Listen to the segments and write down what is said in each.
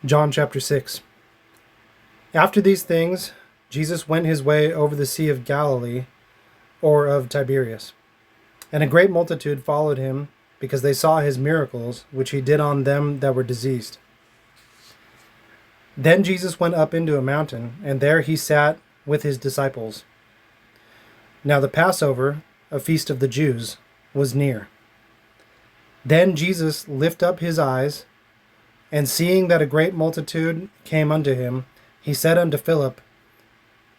John chapter 6. After these things, Jesus went his way over the Sea of Galilee, or of Tiberias. And a great multitude followed him, because they saw his miracles, which he did on them that were diseased. Then Jesus went up into a mountain, and there he sat with his disciples. Now the Passover, a feast of the Jews, was near. Then Jesus lifted up his eyes, and seeing that a great multitude came unto him, he said unto Philip,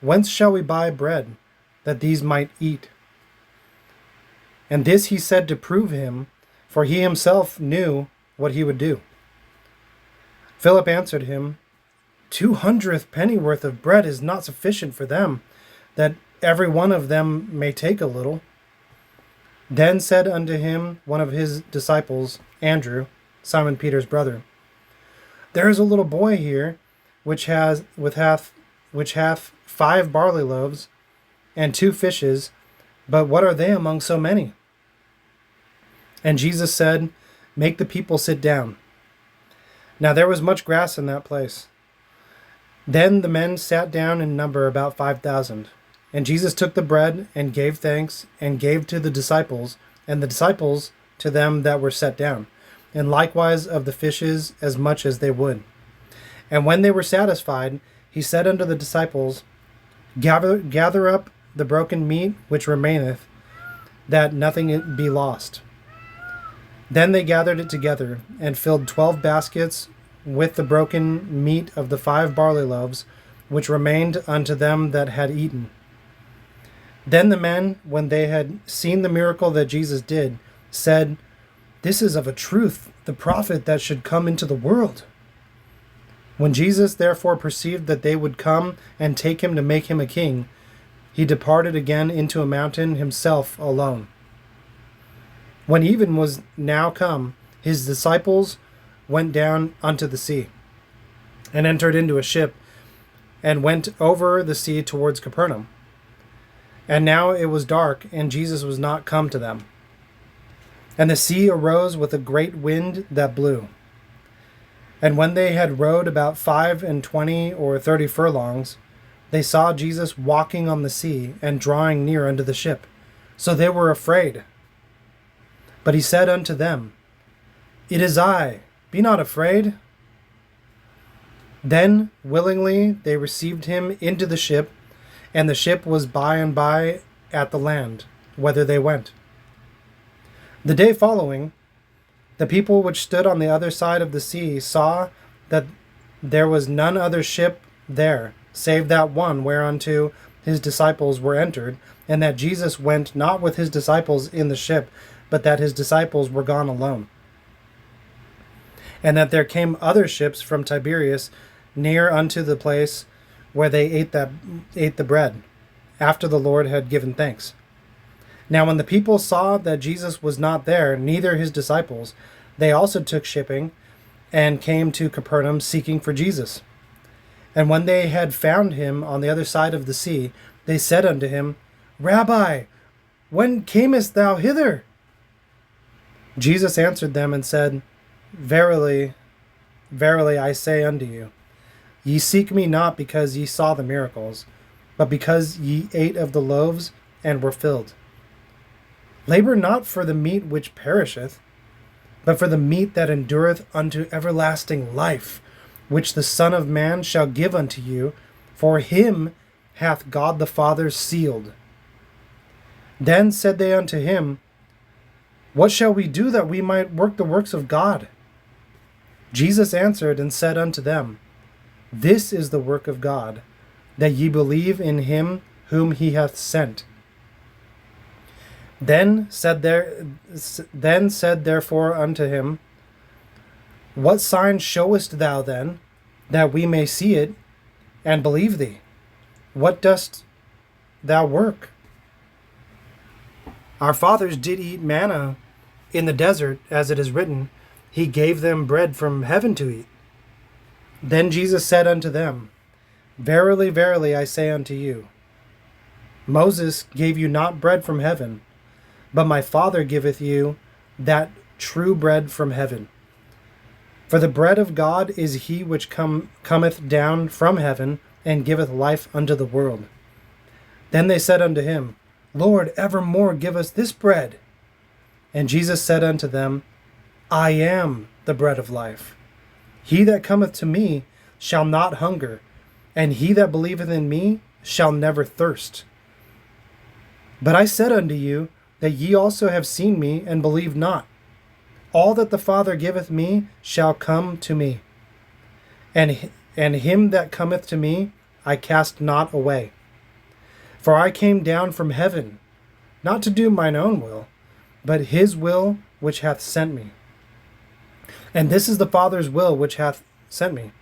Whence shall we buy bread, that these might eat? And this he said to prove him, for he himself knew what he would do. Philip answered him, 200 pennyworth of bread is not sufficient for them, that every one of them may take a little. Then said unto him one of his disciples, Andrew, Simon Peter's brother, There is a little boy here, which hath 5 barley loaves, and 2 fishes, but what are they among so many? And Jesus said, Make the people sit down. Now there was much grass in that place. Then the men sat down in number about 5,000. And Jesus took the bread, and gave thanks, and gave to the disciples, and the disciples to them that were set down, and likewise of the fishes as much as they would. And when they were satisfied, he said unto the disciples, Gather up the broken meat which remaineth, that nothing be lost. Then they gathered it together, and filled 12 baskets with the broken meat of the 5 barley loaves, which remained unto them that had eaten. Then the men, when they had seen the miracle that Jesus did, said, This is of a truth the prophet that should come into the world. When Jesus therefore perceived that they would come and take him to make him a king, he departed again into a mountain himself alone. When even was now come, his disciples went down unto the sea, and entered into a ship, and went over the sea towards Capernaum. And now it was dark, and Jesus was not come to them. And the sea arose with a great wind that blew. And when they had rowed about 25 or 30 furlongs, they saw Jesus walking on the sea, and drawing near unto the ship. So they were afraid. But he said unto them, It is I, be not afraid. Then willingly they received him into the ship, and the ship was by and by at the land, whither they went. The day following, the people which stood on the other side of the sea saw that there was none other ship there, save that one whereunto his disciples were entered, and that Jesus went not with his disciples in the ship, but that his disciples were gone alone. And that there came other ships from Tiberias near unto the place where they ate the bread, after the Lord had given thanks. Now when the people saw that Jesus was not there, neither his disciples, they also took shipping, and came to Capernaum seeking for Jesus. And when they had found him on the other side of the sea, they said unto him, Rabbi, when camest thou hither? Jesus answered them and said, Verily, verily, I say unto you, ye seek me not because ye saw the miracles, but because ye ate of the loaves and were filled. Labor not for the meat which perisheth, but for the meat that endureth unto everlasting life, which the Son of Man shall give unto you, for him hath God the Father sealed. Then said they unto him, What shall we do that we might work the works of God? Jesus answered and said unto them, This is the work of God, that ye believe in him whom he hath sent. Then said therefore unto him, What sign showest thou then, that we may see it, and believe thee? What dost thou work? Our fathers did eat manna in the desert, as it is written, He gave them bread from heaven to eat. Then Jesus said unto them, Verily, verily, I say unto you, Moses gave you not bread from heaven, but my Father giveth you that true bread from heaven. For the bread of God is he which cometh down from heaven, and giveth life unto the world. Then they said unto him, Lord, evermore give us this bread. And Jesus said unto them, I am the bread of life. He that cometh to me shall not hunger, and he that believeth in me shall never thirst. But I said unto you, that ye also have seen me, and believe not. All that the Father giveth me shall come to me, and him that cometh to me I cast not away. For I came down from heaven, not to do mine own will, but his will which hath sent me. And this is the Father's will which hath sent me,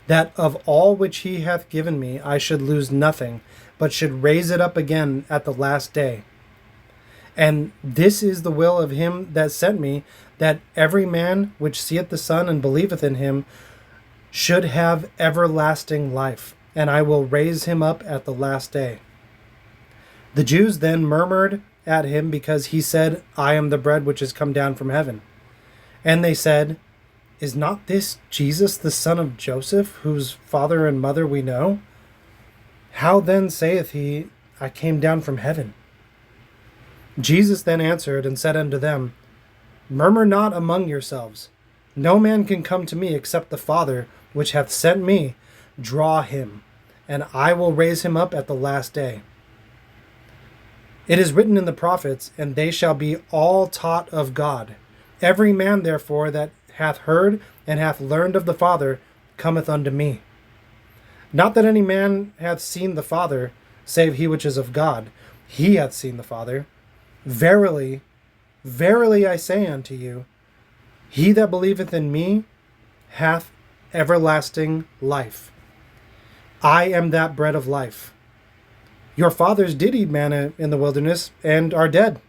that of all which he hath given me I should lose nothing, but should raise it up again at the last day. And this is the will of him that sent me, that every man which seeth the Son and believeth in him should have everlasting life, and I will raise him up at the last day. The Jews then murmured at him because he said, I am the bread which is come down from heaven. And they said, Is not this Jesus the son of Joseph, whose father and mother we know? How then saith he, I came down from heaven? Jesus then answered and said unto them, Murmur not among yourselves. No man can come to me except the Father, which hath sent me, draw him, and I will raise him up at the last day. It is written in the prophets, and they shall be all taught of God. Every man, therefore, that hath heard and hath learned of the Father cometh unto me. Not that any man hath seen the Father, save he which is of God. He hath seen the Father. Verily, verily I say unto you, he that believeth in me hath everlasting life. I am that bread of life. Your fathers did eat manna in the wilderness, and are dead.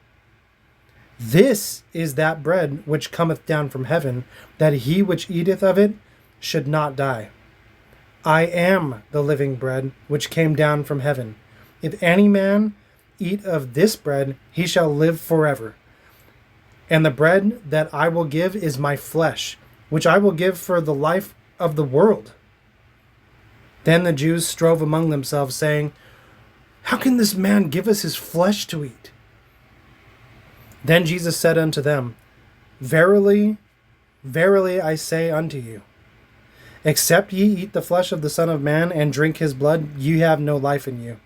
This is that bread which cometh down from heaven, that he which eateth of it should not die. I am the living bread which came down from heaven. If any man eat of this bread, he shall live forever. And the bread that I will give is my flesh, which I will give for the life of the world. Then the Jews strove among themselves, saying, How can this man give us his flesh to eat? Then Jesus said unto them, Verily, verily I say unto you, except ye eat the flesh of the Son of Man and drink his blood, ye have no life in you.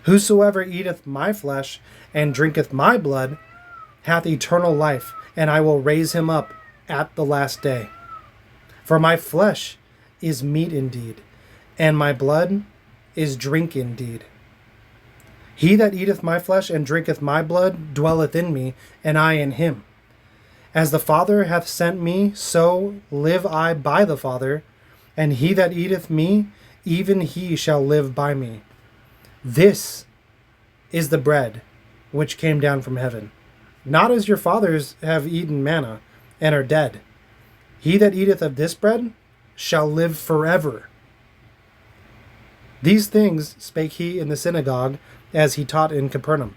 Whosoever eateth my flesh and drinketh my blood hath eternal life, and I will raise him up at the last day. For my flesh is meat indeed, and my blood is drink indeed. He that eateth my flesh and drinketh my blood dwelleth in me, and I in him. As the Father hath sent me, so live I by the Father, and he that eateth me, even he shall live by me. This is the bread which came down from heaven, not as your fathers have eaten manna, and are dead. He that eateth of this bread shall live forever. These things spake he in the synagogue, as he taught in Capernaum.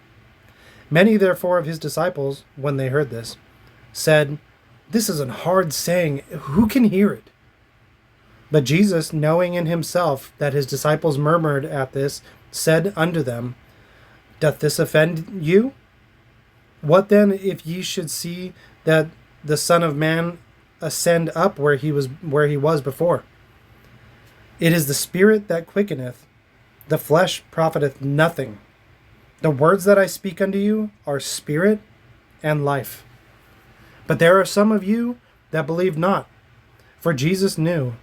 Many therefore of his disciples, when they heard this, said, This is an hard saying, who can hear it? But Jesus, knowing in himself that his disciples murmured at this, said unto them, Doth this offend you? What then if ye should see that the Son of Man ascend up where he was before? It is the Spirit that quickeneth, the flesh profiteth nothing. The words that I speak unto you are spirit and life. But there are some of you that believe not. For Jesus knew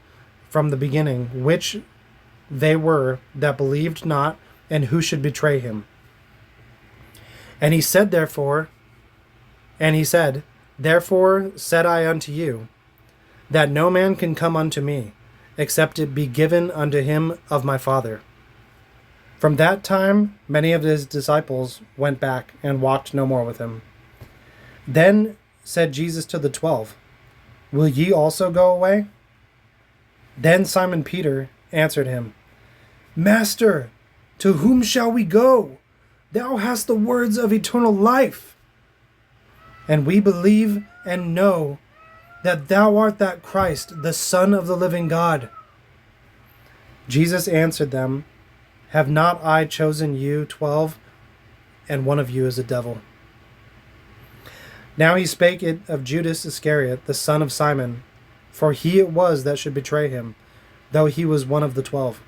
from the beginning which they were that believed not, and who should betray him. And he said, Therefore said I unto you, that no man can come unto me, except it be given unto him of my Father. From that time many of his disciples went back and walked no more with him. Then said Jesus to the 12, Will ye also go away? Then Simon Peter answered him, Master, to whom shall we go? Thou hast the words of eternal life. And we believe and know that thou art that Christ, the Son of the living God? Jesus answered them, Have not I chosen you 12, and one of you is a devil? Now he spake it of Judas Iscariot, the son of Simon, for he it was that should betray him, though he was one of the 12.